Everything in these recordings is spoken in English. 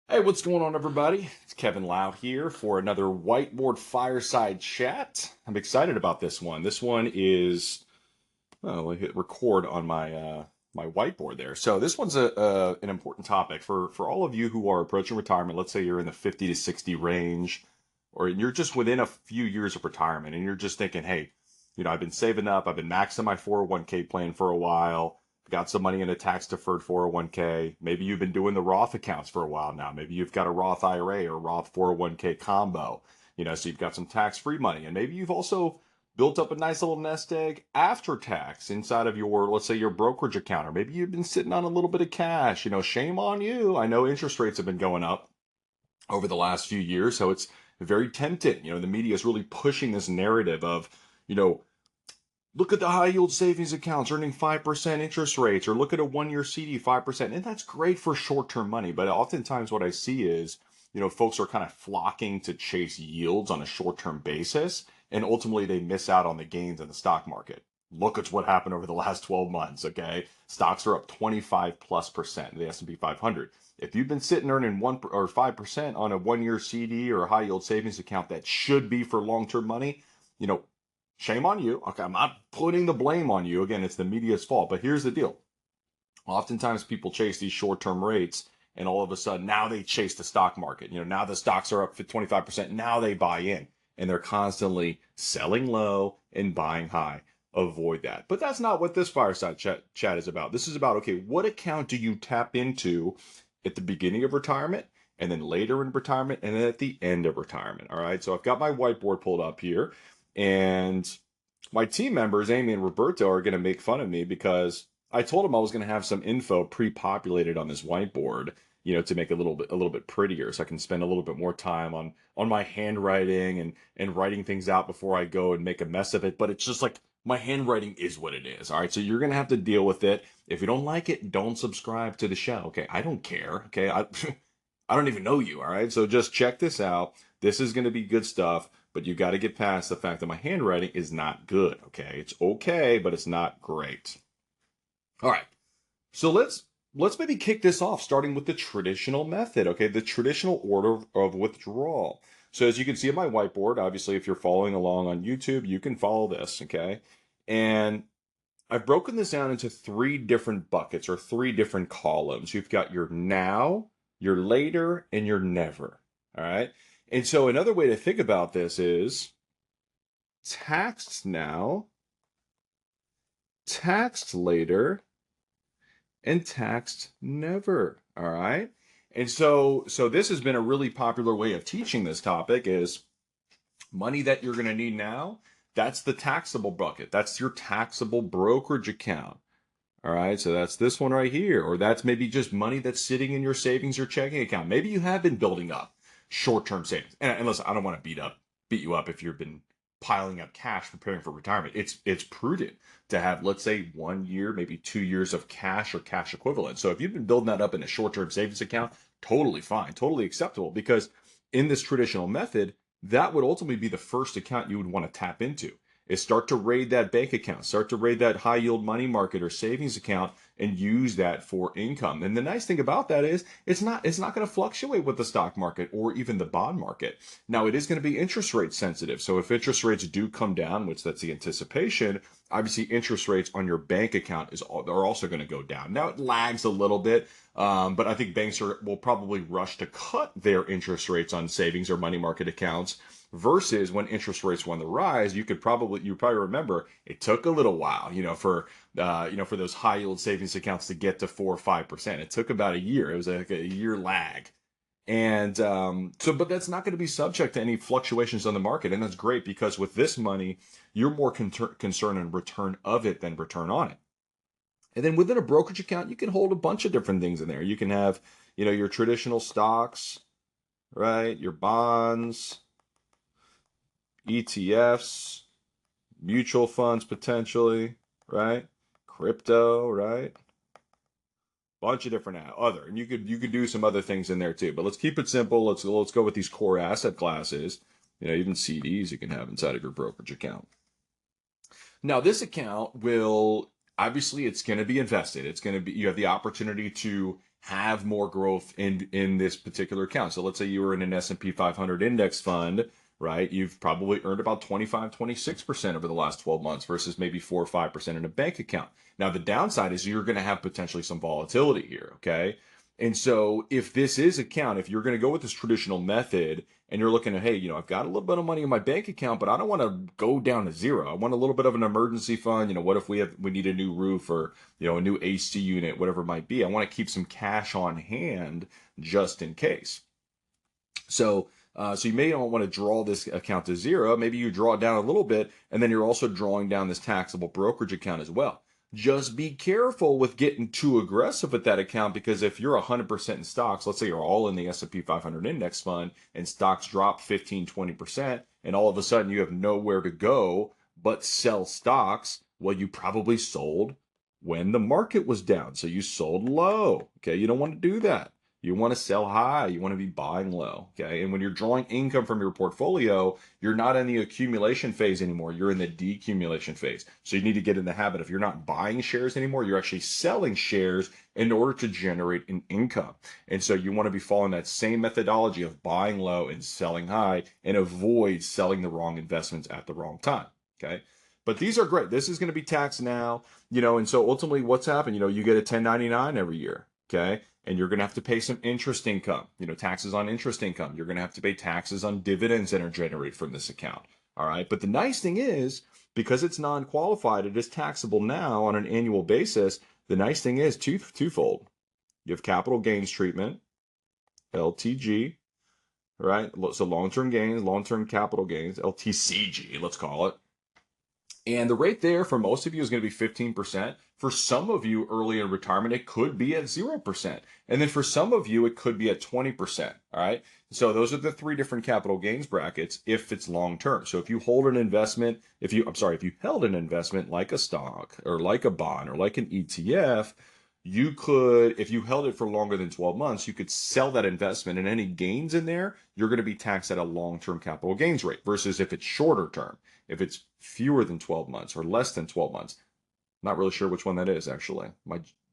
Hey, what's going on, everybody? It's Kevin Lau here for another Whiteboard Fireside Chat. I'm excited about this one. This one is, well, I hit record on my whiteboard there. So this one's an important topic for all of you who are approaching retirement. Let's say you're in the 50 to 60 range, or you're just within a few years of retirement, and you're just thinking, hey, I've been saving up, I've been maxing my 401k plan for a while. Got some money in a tax deferred 401k. Maybe you've been doing the Roth accounts for a while now. Maybe you've got a Roth IRA or Roth 401k combo, so you've got some tax free money. And maybe you've also built up a nice little nest egg after tax inside of your, let's say, your brokerage account. Or maybe you've been sitting on a little bit of cash. Shame on you. I know interest rates have been going up over the last few years. So it's very tempting. The media is really pushing this narrative of, you know, look at the high yield savings accounts earning 5% interest rates, or look at a 1 year CD 5%. And that's great for short term money. But oftentimes what I see is, folks are kind of flocking to chase yields on a short term basis. And ultimately they miss out on the gains in the stock market. Look at what happened over the last 12 months. Okay. Stocks are up 25+% in the S&P 500. If you've been sitting earning 1 or 5% on a 1 year CD or a high yield savings account that should be for long term money, you know, shame on you. Okay, I'm not putting the blame on you. Again, it's the media's fault. But here's the deal. Oftentimes people chase these short-term rates, and all of a sudden now they chase the stock market. Now the stocks are up 25%. Now they buy in, and they're constantly selling low and buying high. Avoid that. But that's not what this fireside chat is about. This is about, okay, what account do you tap into at the beginning of retirement, and then later in retirement, and then at the end of retirement? All right. So I've got my whiteboard pulled up here. And my team members, Amy and Roberto, are going to make fun of me because I told them I was going to have some info pre-populated on this whiteboard, to make it a little bit prettier, so I can spend a little bit more time on my handwriting and writing things out before I go and make a mess of it. But it's just like my handwriting is what it is. All right, so you're going to have to deal with it. If you don't like it, don't subscribe to the show. Okay, I don't care. Okay, I don't even know you. All right, so just check this out. This is going to be good stuff. But you got to get past the fact that my handwriting is not good. Okay, it's okay, but it's not great. All right, so let's maybe kick this off, starting with the traditional method. Okay, the traditional order of withdrawal. So as you can see on my whiteboard, obviously, if you're following along on YouTube, you can follow this. Okay, and I've broken this down into three different buckets or three different columns. You've got your now, your later, and your never. All right. And so another way to think about this is taxed now, taxed later, and taxed never. All right. And so this has been a really popular way of teaching this topic is money that you're going to need now. That's the taxable bucket. That's your taxable brokerage account. All right, so that's this one right here, or that's maybe just money that's sitting in your savings or checking account. Maybe you have been building up short-term savings. And listen, I don't want to beat you up if you've been piling up cash preparing for retirement. It's prudent to have, let's say, 1 year, maybe 2 years of cash or cash equivalent. So if you've been building that up in a short-term savings account, totally fine, totally acceptable, because in this traditional method, that would ultimately be the first account you would want to tap into is start to raid that bank account, start to raid that high yield money market or savings account and use that for income. And the nice thing about that is it's not going to fluctuate with the stock market or even the bond market. Now it is going to be interest rate sensitive. So if interest rates do come down, which that's the anticipation, obviously interest rates on your bank account are also going to go down. Now it lags a little bit, but I think banks will probably rush to cut their interest rates on savings or money market accounts versus when interest rates were on the rise. You probably remember it took a little while, for those high yield savings accounts to get to 4 or 5%. It took about a year. It was like a year lag. And but that's not going to be subject to any fluctuations on the market. And that's great because with this money, you're more concerned in return of it than return on it. And then within a brokerage account, you can hold a bunch of different things in there. You can have, your traditional stocks, right? Your bonds, ETFs, mutual funds potentially, right? Crypto, right? Bunch of different other, and you could do some other things in there too. But let's keep it simple. Let's go with these core asset classes. Even CDs you can have inside of your brokerage account. Now this account will obviously it's going to be invested. It's going to be you have the opportunity to have more growth in this particular account. So let's say you were in an S&P 500 index fund, right? You've probably earned about 25, 26% over the last 12 months versus maybe 4 or 5% in a bank account. Now, the downside is you're going to have potentially some volatility here, okay? And so if this is account, if you're going to go with this traditional method and you're looking at, hey, I've got a little bit of money in my bank account, but I don't want to go down to zero. I want a little bit of an emergency fund. What if we need a new roof or, a new AC unit, whatever it might be. I want to keep some cash on hand just in case. So you may not want to draw this account to zero. Maybe you draw it down a little bit, and then you're also drawing down this taxable brokerage account as well. Just be careful with getting too aggressive with that account, because if you're 100% in stocks, let's say you're all in the S&P 500 index fund and stocks drop 15, 20%, and all of a sudden you have nowhere to go but sell stocks, well, you probably sold when the market was down. So you sold low. Okay, you don't want to do that. You want to sell high. You want to be buying low. Okay. And when you're drawing income from your portfolio, you're not in the accumulation phase anymore. You're in the decumulation phase. So you need to get in the habit. If you're not buying shares anymore, you're actually selling shares in order to generate an income. And so you want to be following that same methodology of buying low and selling high, and avoid selling the wrong investments at the wrong time. Okay. But these are great. This is going to be taxed now, and so ultimately what's happened, you get a 1099 every year. Okay. And you're going to have to pay some interest income, taxes on interest income. You're going to have to pay taxes on dividends that are generated from this account. All right. But the nice thing is, because it's non-qualified, it is taxable now on an annual basis. The nice thing is twofold. You have capital gains treatment, LTG, right? So long-term gains, long-term capital gains, LTCG, let's call it. And the rate there for most of you is going to be 15%. For some of you early in retirement, it could be at 0%. And then for some of you, it could be at 20%. All right. So those are the three different capital gains brackets if it's long term. So if you hold an investment, if you held an investment like a stock or like a bond or like an ETF, you could, if you held it for longer than 12 months, you could sell that investment, and any gains in there, you're going to be taxed at a long-term capital gains rate, versus if it's shorter term, if it's fewer than 12 months or less than 12 months. Not really sure which one that is, actually.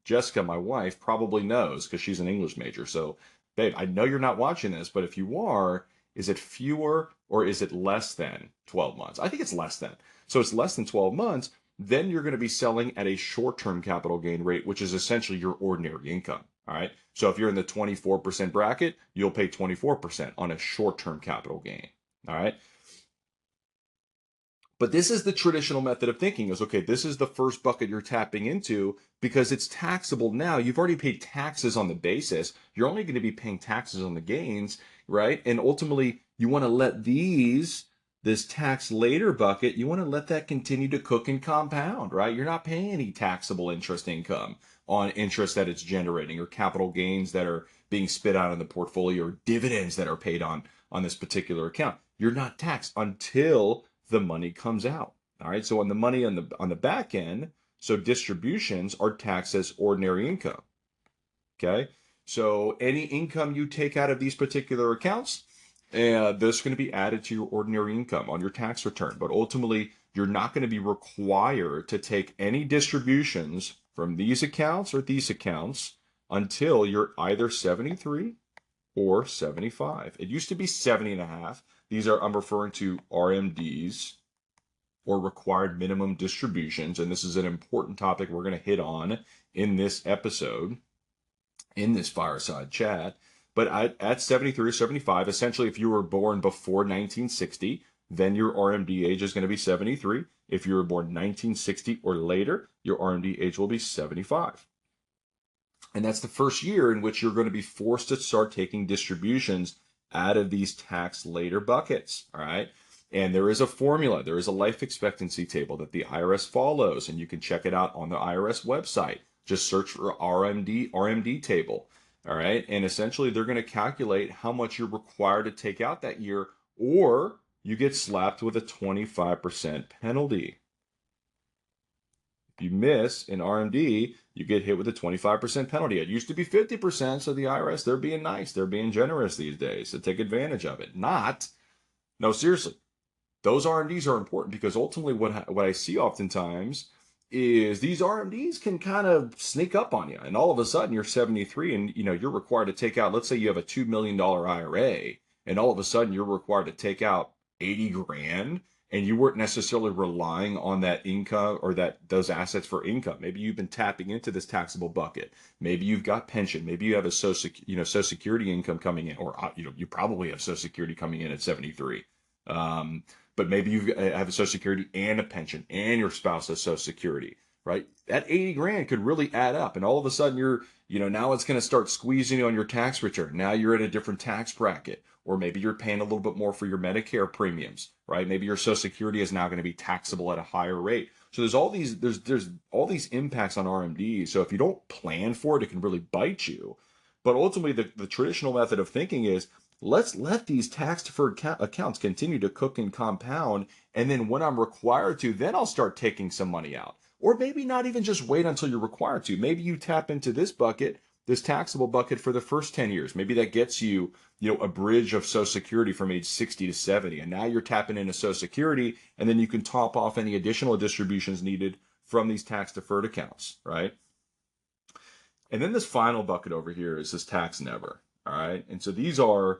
Jessica, my wife, probably knows because she's an English major. So, babe, I know you're not watching this, but if you are, is it fewer or is it less than 12 months? I think it's less than. So it's less than 12 months. Then you're going to be selling at a short-term capital gain rate, which is essentially your ordinary income. All right. So if you're in the 24% bracket, you'll pay 24% on a short-term capital gain. All right. But this is the traditional method of thinking is, okay, this is the first bucket you're tapping into because it's taxable now. You've already paid taxes on the basis. You're only going to be paying taxes on the gains, right? And ultimately, you want to let this tax later bucket, you want to let that continue to cook and compound, right? You're not paying any taxable interest income on interest that it's generating, or capital gains that are being spit out in the portfolio, or dividends that are paid on this particular account. You're not taxed until the money comes out. All right. So on the money on the back end, so distributions are taxed as ordinary income. Okay. So any income you take out of these particular accounts, this going to be added to your ordinary income on your tax return. But ultimately, you're not going to be required to take any distributions from these accounts or these accounts until you're either 73 or 75. It used to be 70 and a half. I'm referring to RMDs, or required minimum distributions. And this is an important topic we're going to hit on in this episode, in this fireside chat. But at 73 or 75, essentially, if you were born before 1960, then your RMD age is going to be 73. If you were born 1960 or later, your RMD age will be 75. And that's the first year in which you're going to be forced to start taking distributions out of these tax later buckets. All right. And there is a formula. There is a life expectancy table that the IRS follows, and you can check it out on the IRS website. Just search for RMD table. All right. And essentially, they're going to calculate how much you're required to take out that year, or you get slapped with a 25% penalty. If you miss an RMD, you get hit with a 25% penalty. It used to be 50%, so the IRS, they're being nice. They're being generous these days to take advantage of it. No, seriously. Those RMDs are important because ultimately what I see oftentimes is these RMDs can kind of sneak up on you, and all of a sudden you're 73, and you're required to take out. Let's say you have a $2 million IRA, and all of a sudden you're required to take out 80 grand, and you weren't necessarily relying on that income or those assets for income. Maybe you've been tapping into this taxable bucket. Maybe you've got pension. Maybe you have a Social Security income coming in, or you probably have Social Security coming in at 73. But maybe you have a Social Security and a pension, and your spouse has Social Security, right? That 80 grand could really add up, and all of a sudden now it's going to start squeezing you on your tax return. Now you're in a different tax bracket, or maybe you're paying a little bit more for your Medicare premiums, right? Maybe your Social Security is now going to be taxable at a higher rate. So there's all these impacts on RMDs. So if you don't plan for it, it can really bite you. But ultimately, the traditional method of thinking is, let's let these tax deferred accounts continue to cook and compound. And then when I'm required to, then I'll start taking some money out. Or maybe not even just wait until you're required to. Maybe you tap into this bucket, this taxable bucket, for the first 10 years. Maybe that gets you, a bridge of Social Security from age 60 to 70. And now you're tapping into Social Security, and then you can top off any additional distributions needed from these tax deferred accounts, right? And then this final bucket over here is this tax never, all right? And so these are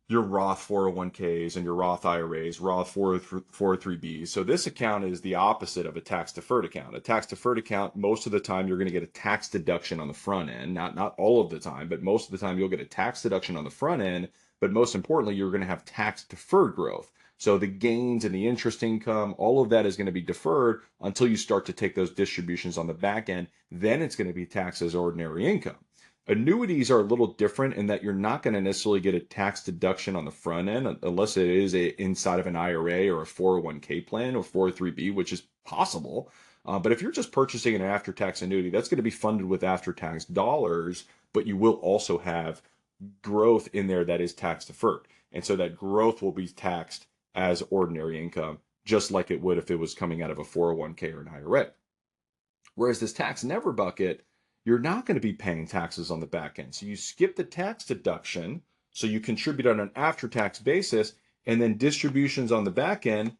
your Roth 401ks and your Roth IRAs, Roth 403bs. So this account is the opposite of a tax deferred account. A tax deferred account, most of the time you're going to get a tax deduction on the front end. Not all of the time, but most of the time you'll get a tax deduction on the front end. But most importantly, you're going to have tax deferred growth. So the gains and the interest income, all of that is going to be deferred until you start to take those distributions on the back end. Then it's going to be taxed as ordinary income. Annuities are a little different in that you're not going to necessarily get a tax deduction on the front end unless it is inside of an IRA or a 401k plan or 403b, which is possible. But if you're just purchasing an after-tax annuity, that's going to be funded with after-tax dollars, but you will also have growth in there that is tax deferred. And so that growth will be taxed as ordinary income, just like it would if it was coming out of a 401k or an IRA. Whereas this tax never bucket, you're not going to be paying taxes on the back end. So you skip the tax deduction, so you contribute on an after-tax basis, and then distributions on the back end,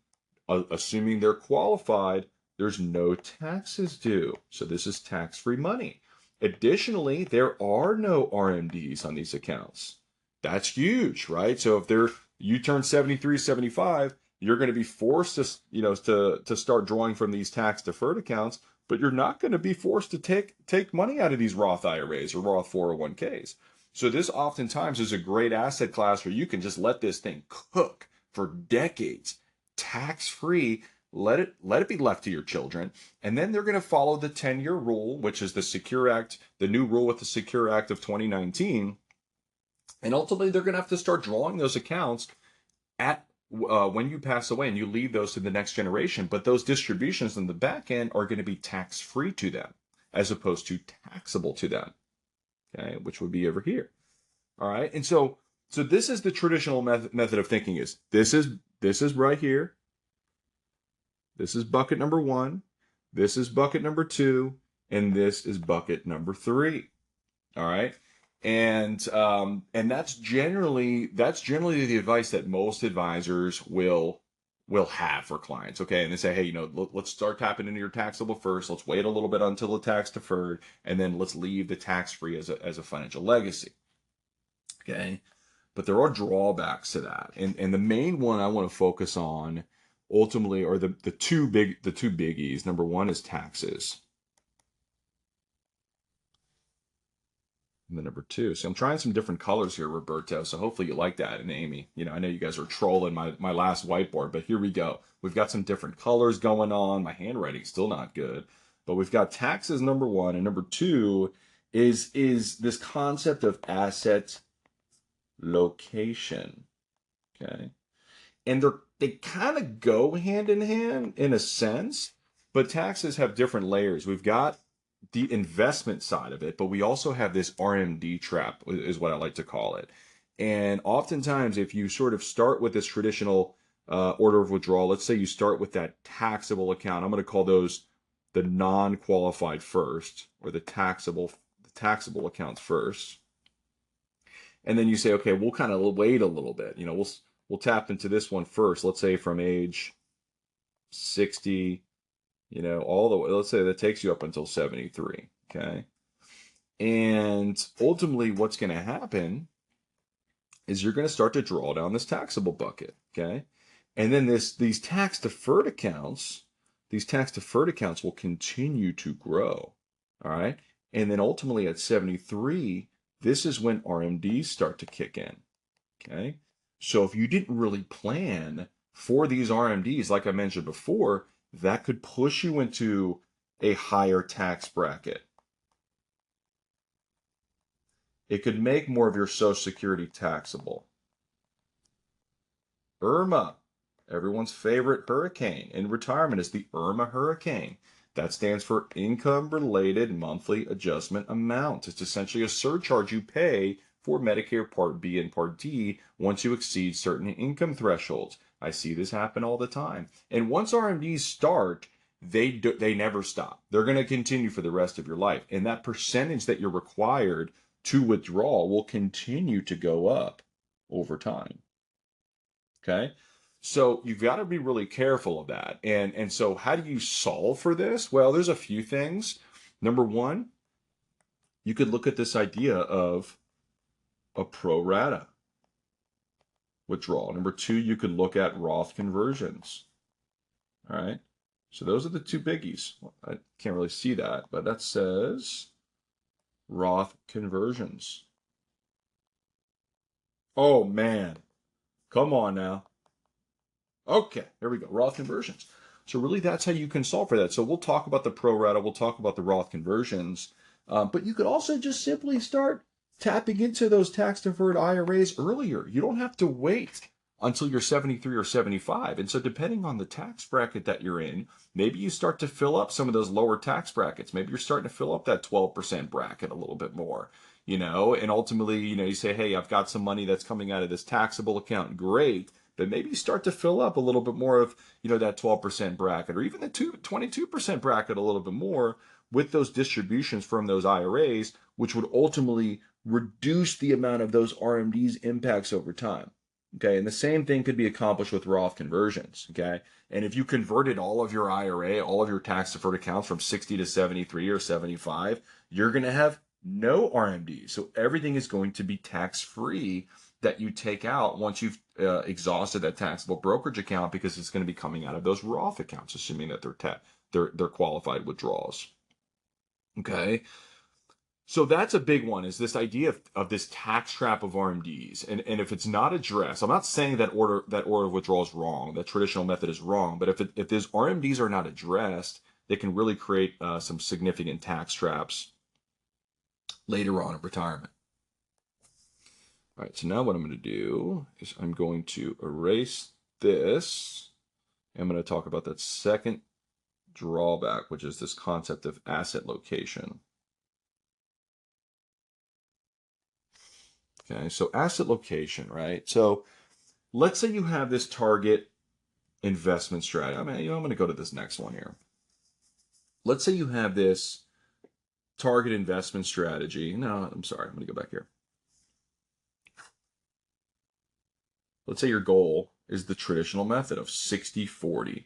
assuming they're qualified, there's no taxes due. So this is tax-free money. Additionally, there are no RMDs on these accounts. That's huge, right? So if you turn 73, 75, you're going to be forced to start drawing from these tax deferred accounts, but you're not going to be forced to take money out of these Roth IRAs or Roth 401ks. So this oftentimes is a great asset class where you can just let this thing cook for decades, tax-free. Let it be left to your children, and then they're going to follow the 10-year rule, which is the Secure Act, the new rule with the Secure Act of 2019. And ultimately, they're going to have to start drawing those accounts at when you pass away, and you leave those to the next generation. But those distributions in the back end are going to be tax-free to them, as opposed to taxable to them, okay, which would be over here. All right, and so this is the traditional method of thinking. This is right here. This is bucket number 1. This is bucket number 2, and this is bucket number 3. All right. And that's generally the advice that most advisors will have for clients. Okay. And they say, hey, let's start tapping into your taxable first. Let's wait a little bit until the tax deferred, and then let's leave the tax free as a financial legacy. Okay. But there are drawbacks to that. And the main one I want to focus on ultimately are the two biggies. Number one is taxes. And then number 2. So I'm trying some different colors here, Roberto. So hopefully you like that. And Amy, I know you guys are trolling my last whiteboard, but here we go. We've got some different colors going on. My handwriting's still not good, but we've got taxes, number 1, and number 2 is this concept of asset location. Okay. And they kind of go hand in hand in a sense, but taxes have different layers. We've got the investment side of it, but we also have this RMD trap, is what I like to call it. And oftentimes, if you sort of start with this traditional order of withdrawal, let's say you start with that taxable account. I'm going to call those the non-qualified first, or the taxable accounts first. And then you say, okay, we'll kind of wait a little bit. We'll tap into this one first. Let's say from age 60 you know, all the way, let's say that takes you up until 73, okay? And ultimately, what's going to happen is you're going to start to draw down this taxable bucket, okay? And then these tax deferred accounts will continue to grow, all right? And then ultimately at 73, this is when RMDs start to kick in, okay? So if you didn't really plan for these RMDs, like I mentioned before, that could push you into a higher tax bracket. It could make more of your Social Security taxable. Irma, everyone's favorite hurricane in retirement is the Irma hurricane. That stands for Income Related Monthly Adjustment Amount. It's essentially a surcharge you pay for Medicare Part B and Part D once you exceed certain income thresholds. I see this happen all the time. And once RMDs start, they never stop. They're going to continue for the rest of your life. And that percentage that you're required to withdraw will continue to go up over time. Okay. So you've got to be really careful of that. And so how do you solve for this? Well, there's a few things. Number one, you could look at this idea of a pro rata withdrawal. Number two, you could look at Roth conversions. All right. So those are the two biggies. I can't really see that, but that says Roth conversions. Oh man. Come on now. Okay, there we go. Roth conversions. So really, that's how you can solve for that. So we'll talk about the pro rata. We'll talk about the Roth conversions. But you could also just simply start tapping into those tax deferred IRAs earlier. You don't have to wait until you're 73 or 75. And so depending on the tax bracket that you're in, maybe you start to fill up some of those lower tax brackets. Maybe you're starting to fill up that 12% bracket a little bit more, you know, and ultimately, you know, you say, hey, I've got some money that's coming out of this taxable account. Great. But maybe you start to fill up a little bit more of, you know, that 12% bracket or even the 22% bracket a little bit more with those distributions from those IRAs, which would ultimately reduce the amount of those RMDs impacts over time. Okay. And the same thing could be accomplished with Roth conversions. Okay. And if you converted all of your IRA, all of your tax deferred accounts from 60 to 73 or 75, you're going to have no RMDs. So everything is going to be tax free that you take out once you've exhausted that taxable brokerage account, because it's going to be coming out of those Roth accounts, assuming that they're qualified withdrawals. Okay. So that's a big one, is this idea of this tax trap of RMDs. And if it's not addressed, I'm not saying that order of withdrawal is wrong, that traditional method is wrong, but if those RMDs are not addressed, they can really create some significant tax traps later on in retirement. All right, so now what I'm going to do is I'm going to erase this. I'm going to talk about that second drawback, which is this concept of asset location. Okay, so asset location, right? So let's say you have this target investment strategy. I mean, you know, I'm going to go to this next one here. Let's say you have this target investment strategy. No, I'm sorry. I'm going to go back here. Let's say your goal is the traditional method of 60-40.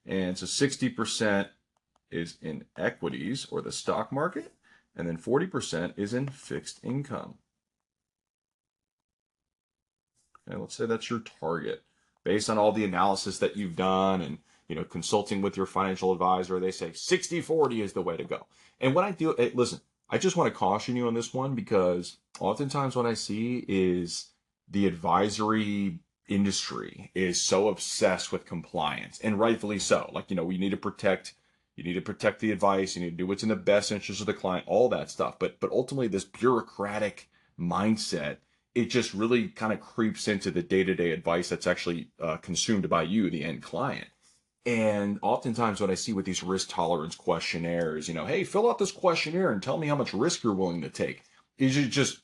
And so 60% is in equities or the stock market, and then 40% is in fixed income. Okay, let's say that's your target. Based on all the analysis that you've done and, you know, consulting with your financial advisor, they say 60-40 is the way to go. And what I do, listen, I just want to caution you on this one, because oftentimes what I see is the advisory industry is so obsessed with compliance, and rightfully so. Like, you know, you need to protect the advice, you need to do what's in the best interest of the client, all that stuff. But ultimately this bureaucratic mindset, it just really kind of creeps into the day-to-day advice that's actually consumed by you, the end client. And oftentimes what I see with these risk tolerance questionnaires, you know, hey, fill out this questionnaire and tell me how much risk you're willing to take, is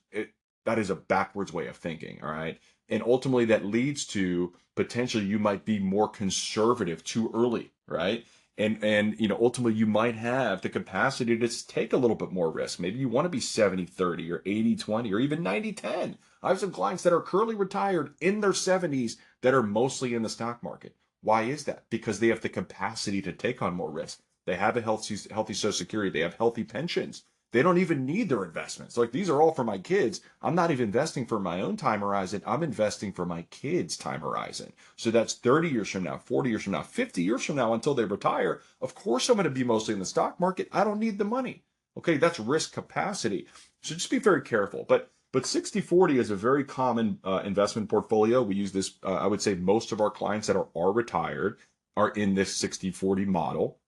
that is a backwards way of thinking. All right. And ultimately that leads to potentially you might be more conservative too early. Right. And you know, ultimately you might have the capacity to take a little bit more risk. Maybe you want to be 70-30 or 80-20 or even 90-10. I have some clients that are currently retired in their 70s that are mostly in the stock market. Why is that? Because they have the capacity to take on more risk. They have a healthy Social Security. They have healthy pensions. They don't even need their investments. Like, these are all for my kids. I'm not even investing for my own time horizon. I'm investing for my kids' time horizon. So that's 30 years from now, 40 years from now, 50 years from now until they retire. Of course, I'm going to be mostly in the stock market. I don't need the money. Okay, that's risk capacity. So just be very careful. But 60/40 is a very common investment portfolio. We use this, I would say most of our clients that are retired are in this 60/40 model.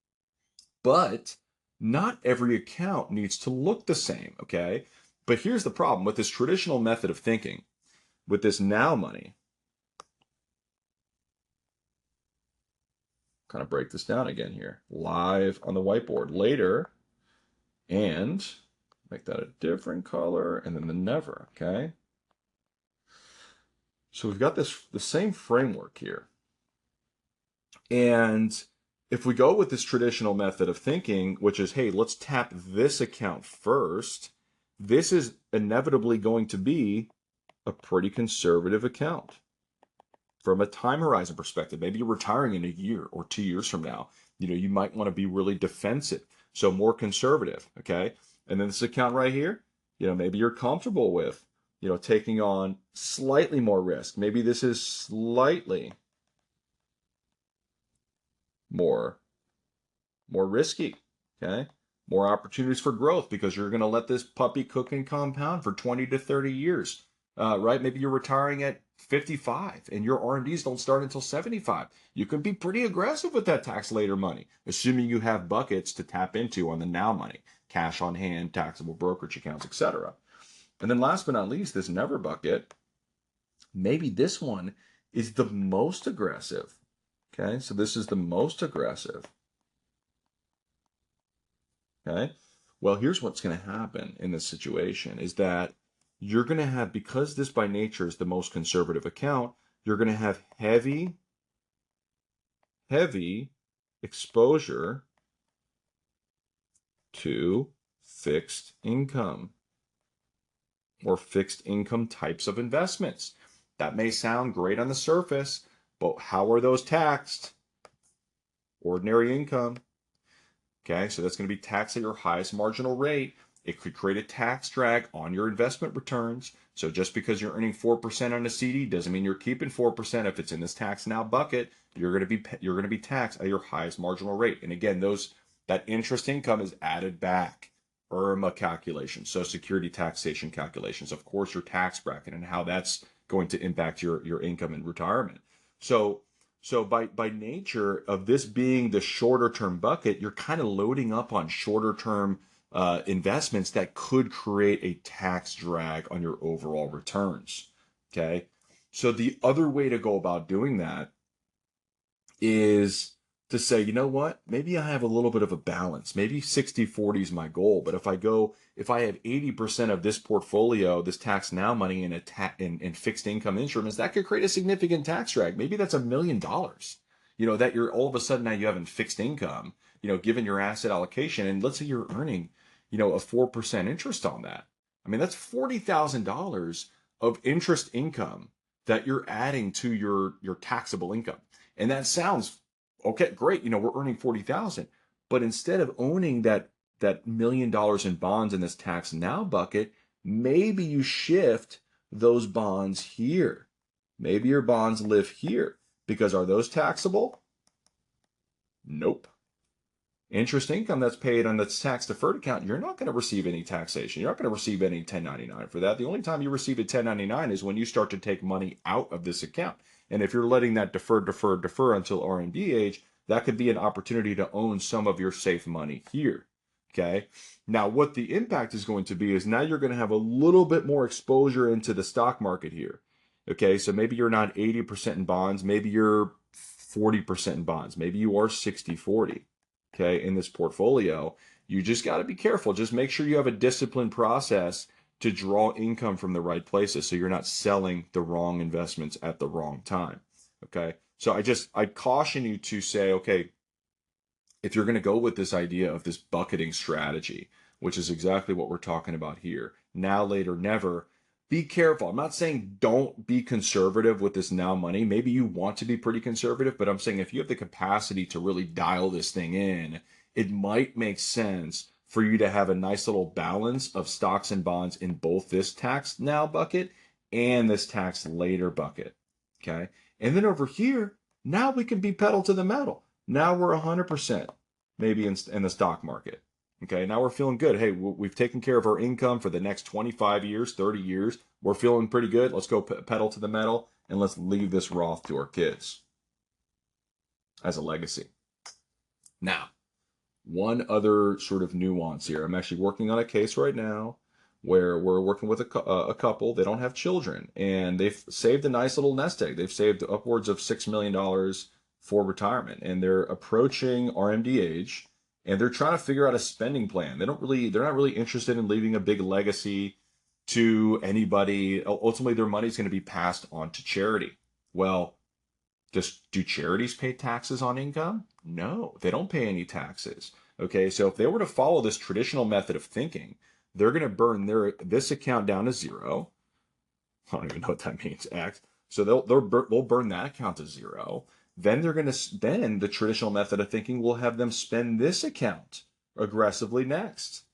But not every account needs to look the same, okay? But here's the problem with this traditional method of thinking, with this now money. Kind of break this down again here, live on the whiteboard later, and make that a different color, and then the never, okay? So we've got the same framework here. And if we go with this traditional method of thinking, which is, hey, let's tap this account first, this is inevitably going to be a pretty conservative account from a time horizon perspective. Maybe you're retiring in a year or 2 years from now. You might want to be really defensive, so more conservative, okay? And then this account right here, maybe you're comfortable with, taking on slightly more risk. Maybe this is slightly more risky, okay? More opportunities for growth because you're going to let this puppy cook and compound for 20 to 30 years, right? Maybe you're retiring at 55 and your R&Ds don't start until 75. You can be pretty aggressive with that tax later money, assuming you have buckets to tap into on the now money, cash on hand, taxable brokerage accounts, etc. And then last but not least, this never bucket, maybe this one is the most aggressive. Okay, so this is the most aggressive. Okay, well, here's what's going to happen in this situation is that you're going to have, because this by nature is the most conservative account, you're going to have heavy exposure to fixed income or fixed income types of investments. That may sound great on the surface, but how are those taxed? Ordinary income. Okay, so that's going to be taxed at your highest marginal rate. It could create a tax drag on your investment returns. So just because you're earning 4% on a CD doesn't mean you're keeping 4%. If it's in this tax now bucket, you're going to be taxed at your highest marginal rate. And again, that interest income is added back. IRMA calculations, Social Security taxation calculations, of course, your tax bracket and how that's going to impact your income in retirement. So by nature of this being the shorter term bucket, you're kind of loading up on shorter term investments that could create a tax drag on your overall returns. Okay. So the other way to go about doing that is to say, you know what, maybe I have a little bit of a balance. Maybe 60/40 is my goal. But if I have 80% of this portfolio, this tax now money in fixed income instruments, that could create a significant tax drag. Maybe that's $1 million, that you're all of a sudden now you have in fixed income, given your asset allocation. And let's say you're earning, a 4% interest on that. I mean, that's $40,000 of interest income that you're adding to your taxable income. And that sounds okay, great. We're earning 40,000, but instead of owning that $1 million in bonds in this tax now bucket, maybe you shift those bonds here. Maybe your bonds live here because are those taxable? Nope. Interest income that's paid on the tax deferred account, you're not going to receive any taxation. You're not going to receive any 1099 for that. The only time you receive a 1099 is when you start to take money out of this account. And if you're letting that defer until R&D age, that could be an opportunity to own some of your safe money here. Okay. Now, what the impact is going to be is now you're going to have a little bit more exposure into the stock market here. Okay. So maybe you're not 80% in bonds. Maybe you're 40% in bonds. Maybe you are 60/40. Okay. In this portfolio, you just got to be careful. Just make sure you have a disciplined process to draw income from the right places so you're not selling the wrong investments at the wrong time. Okay. So I caution you to say, okay, if you're going to go with this idea of this bucketing strategy, which is exactly what we're talking about here, now, later, never, be careful. I'm not saying don't be conservative with this now money. Maybe you want to be pretty conservative, but I'm saying if you have the capacity to really dial this thing in it might make sense for you to have a nice little balance of stocks and bonds in both this tax now bucket and this tax later bucket. Okay. And then over here, now we can be pedal to the metal. Now we're 100% maybe in the stock market. Okay. Now we're feeling good. Hey, we've taken care of our income for the next 25 years, 30 years. We're feeling pretty good. Let's go pedal to the metal and let's leave this Roth to our kids as a legacy. Now, one other sort of nuance here. I'm actually working on a case right now where we're working with a couple. They don't have children, and they've saved a nice little nest egg. They've saved upwards of $6 million for retirement, and they're approaching RMD age, and they're trying to figure out a spending plan. They're not really interested in leaving a big legacy to anybody. Ultimately, their money is going to be passed on to charity. Well, do charities pay taxes on income? No, they don't pay any taxes. Okay, so if they were to follow this traditional method of thinking, they're going to burn this account down to zero. I don't even know what that means. X. So they'll burn that account to zero. Then the traditional method of thinking will have them spend this account aggressively next.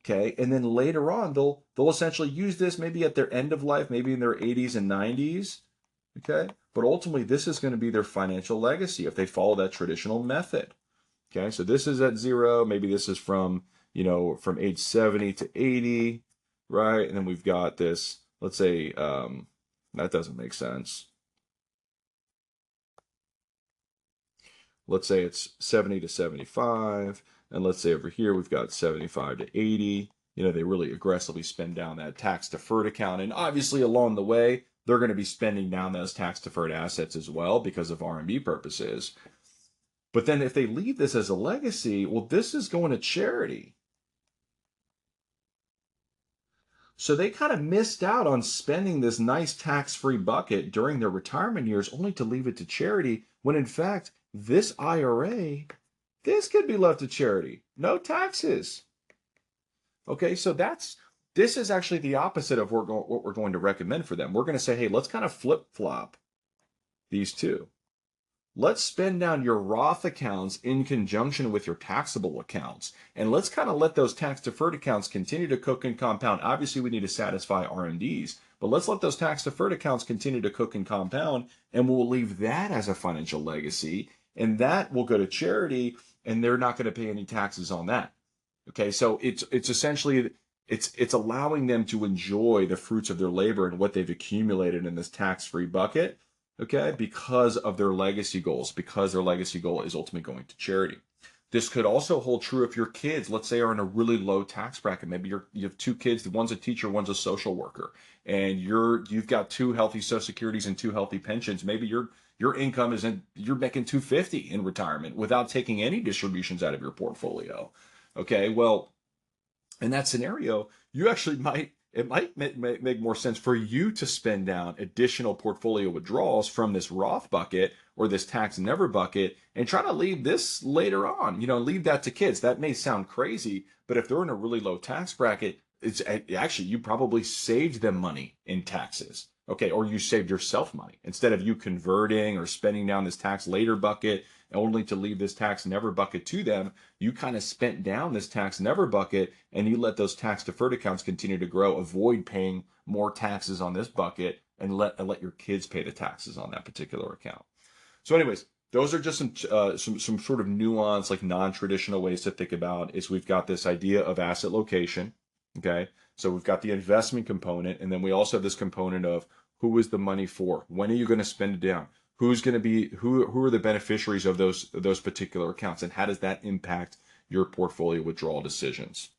Okay, and then later on they'll essentially use this maybe at their end of life, maybe in their 80s and 90s. Okay, but ultimately this is going to be their financial legacy if they follow that traditional method. Okay, so this is at zero. Maybe this is from age 70 to 80, right? And then we've got this, let's say, that doesn't make sense. Let's say it's 70 to 75. And let's say over here, we've got 75 to 80. They really aggressively spend down that tax deferred account. And obviously along the way, they're going to be spending down those tax deferred assets as well because of RMD purposes. But then if they leave this as a legacy, well, this is going to charity. So they kind of missed out on spending this nice tax-free bucket during their retirement years only to leave it to charity, when in fact, this IRA, this could be left to charity. No taxes. Okay, so this is actually the opposite of what we're going to recommend for them. We're going to say, hey, let's kind of flip-flop these two. Let's spend down your Roth accounts in conjunction with your taxable accounts. And let's kind of let those tax-deferred accounts continue to cook and compound. Obviously, we need to satisfy RMDs, but let's let those tax-deferred accounts continue to cook and compound, and we'll leave that as a financial legacy, and that will go to charity, and they're not going to pay any taxes on that. Okay, so it's essentially, it's allowing them to enjoy the fruits of their labor and what they've accumulated in this tax-free bucket. Okay, because of their legacy goals, because their legacy goal is ultimately going to charity. This could also hold true if your kids, let's say, are in a really low tax bracket. Maybe you have two kids, one's a teacher, one's a social worker, and you've got two healthy Social Securities and two healthy pensions. Maybe your income you're making $250 in retirement without taking any distributions out of your portfolio. Okay, well, in that scenario, you actually it might make more sense for you to spend down additional portfolio withdrawals from this Roth bucket or this tax never bucket and try to leave this later on. Leave that to kids. That may sound crazy, but if they're in a really low tax bracket, it's actually, you probably saved them money in taxes. Okay, or you saved yourself money instead of you converting or spending down this tax later bucket only to leave this tax never bucket to them. You kind of spent down this tax never bucket and you let those tax deferred accounts continue to grow, avoid paying more taxes on this bucket, and let your kids pay the taxes on that particular account. So anyways, those are just some sort of nuance, like non-traditional ways to think about is we've got this idea of asset location. Okay, so we've got the investment component, and then we also have this component of who is the money for? When are you going to spend it down? Who's going to be who are the beneficiaries of those particular accounts, and how does that impact your portfolio withdrawal decisions?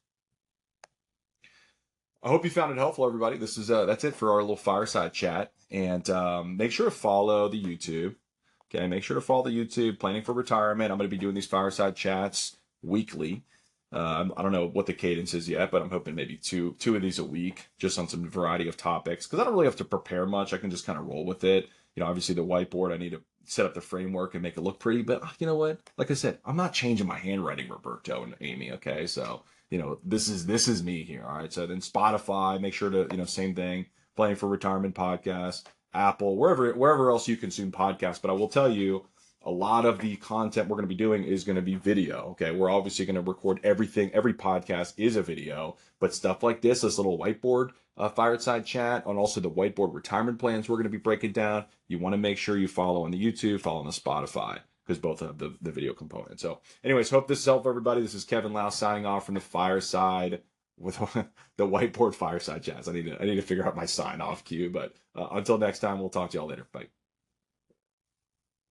I hope you found it helpful, everybody. That's it for our little fireside chat, and make sure to follow the YouTube. Okay, make sure to follow the YouTube. Planning for Retirement. I'm going to be doing these fireside chats weekly. I don't know what the cadence is yet, but I'm hoping maybe two of these a week, just on some variety of topics, because I don't really have to prepare much. I can just kind of roll with it. Obviously the whiteboard, I need to set up the framework and make it look pretty, but you know what? Like I said, I'm not changing my handwriting, Roberto and Amy. Okay, so this is me here. All right. So then Spotify, make sure to same thing. Planning for Retirement podcast, Apple, wherever else you consume podcasts. But I will tell you, a lot of the content we're going to be doing is going to be video. Okay. We're obviously going to record everything. Every podcast is a video, but stuff like this little whiteboard fireside chat, and also the whiteboard retirement plans we're going to be breaking down. You want to make sure you follow on the YouTube, follow on the Spotify, because both have the video component. So anyways, hope this is helpful, everybody. This is Kevin Lau signing off from the fireside with the whiteboard fireside chats. I need to figure out my sign off cue, but until next time, we'll talk to y'all later. Bye.